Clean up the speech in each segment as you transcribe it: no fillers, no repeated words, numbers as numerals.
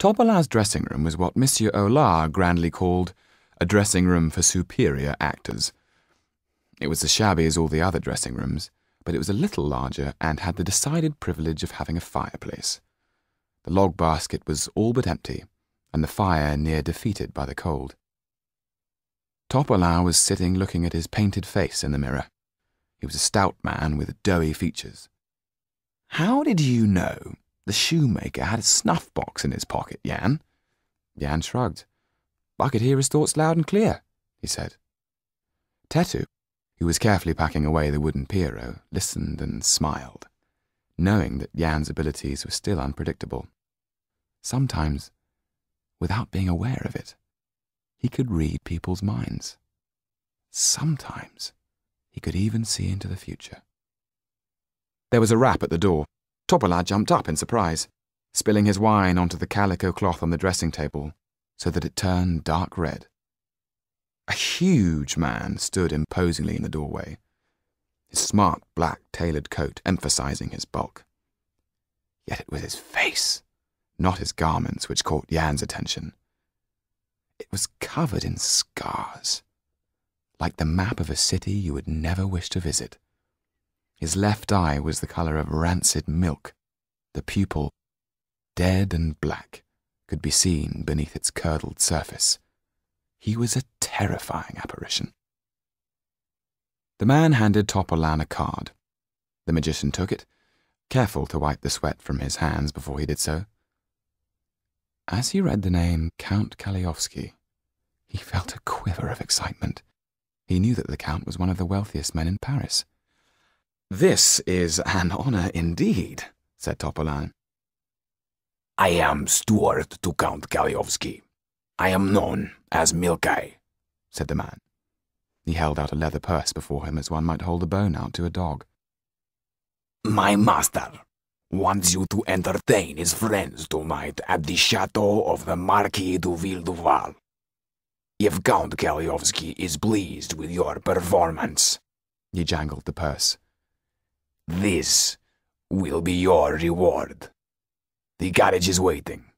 Topola's dressing room was what Monsieur Hollart grandly called a dressing room for superior actors. It was as shabby as all the other dressing rooms, but it was a little larger and had the decided privilege of having a fireplace. The log basket was all but empty, and the fire near defeated by the cold. Topola was sitting looking at his painted face in the mirror. He was a stout man with doughy features. "How did you know the shoemaker had a snuff box in his pocket, Jan?" Jan shrugged. "I could hear his thoughts loud and clear," he said. Tetu, who was carefully packing away the wooden Pierrot, listened and smiled, knowing that Jan's abilities were still unpredictable. Sometimes, without being aware of it, he could read people's minds. Sometimes, he could even see into the future. There was a rap at the door. Topola jumped up in surprise, spilling his wine onto the calico cloth on the dressing table so that it turned dark red. A huge man stood imposingly in the doorway, his smart black tailored coat emphasizing his bulk. Yet it was his face, not his garments, which caught Jan's attention. It was covered in scars, like the map of a city you would never wish to visit. His left eye was the colour of rancid milk. The pupil, dead and black, could be seen beneath its curdled surface. He was a terrifying apparition. The man handed Topolan a card. The magician took it, careful to wipe the sweat from his hands before he did so. As he read the name Count Kaliowski, he felt a quiver of excitement. He knew that the Count was one of the wealthiest men in Paris. "This is an honour indeed," said Topolan. "I am steward to Count Kaliowski. I am known as Milkai," said the man. He held out a leather purse before him as one might hold a bone out to a dog. "My master wants you to entertain his friends tonight at the chateau of the Marquis de Villeduval. If Count Kaliowski is pleased with your performance," he jangled the purse, "this will be your reward. The carriage is waiting.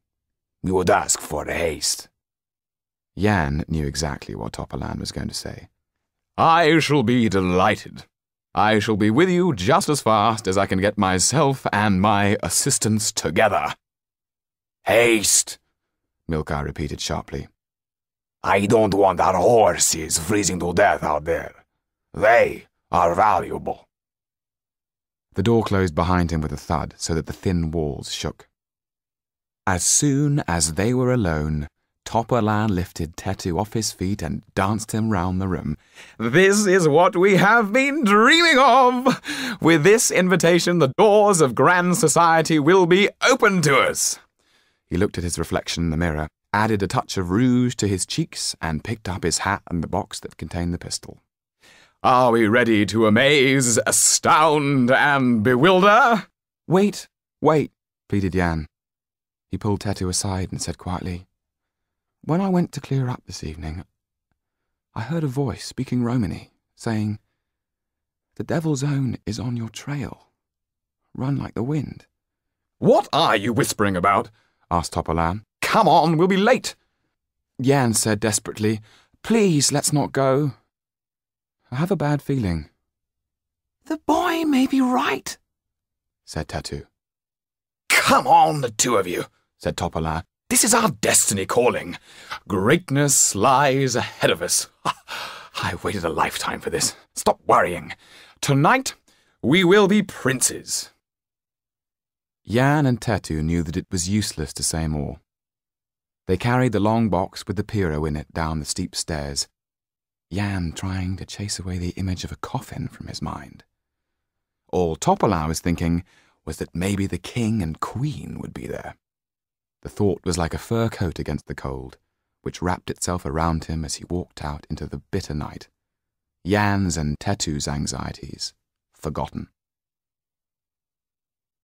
You would ask for haste." Jan knew exactly what Topolan was going to say. "I shall be delighted. I shall be with you just as fast as I can get myself and my assistants together." "Haste," Milkai repeated sharply. "I don't want our horses freezing to death out there. They are valuable." The door closed behind him with a thud so that the thin walls shook. As soon as they were alone, Topolan lifted Tetu off his feet and danced him round the room. "This is what we have been dreaming of! With this invitation, the doors of grand society will be open to us." He looked at his reflection in the mirror, added a touch of rouge to his cheeks, and picked up his hat and the box that contained the pistol. "Are we ready to amaze, astound, and bewilder?" Wait, pleaded Jan. He pulled Tetu aside and said quietly, "When I went to clear up this evening, I heard a voice speaking Romany, saying, 'The Devil's Own is on your trail. Run like the wind.'" "What are you whispering about?" asked Topolan. "Come on, we'll be late." Jan said desperately, "Please, let's not go. I have a bad feeling." "The boy may be right," said Tetu. "Come on, the two of you," said Topolan. "This is our destiny calling. Greatness lies ahead of us. I waited a lifetime for this. Stop worrying. Tonight, we will be princes." Jan and Tetu knew that it was useless to say more. They carried the long box with the Pierrot in it down the steep stairs, Jan trying to chase away the image of a coffin from his mind. All Topolan was thinking was that maybe the king and queen would be there. The thought was like a fur coat against the cold, which wrapped itself around him as he walked out into the bitter night. Jan's and Tetu's anxieties forgotten.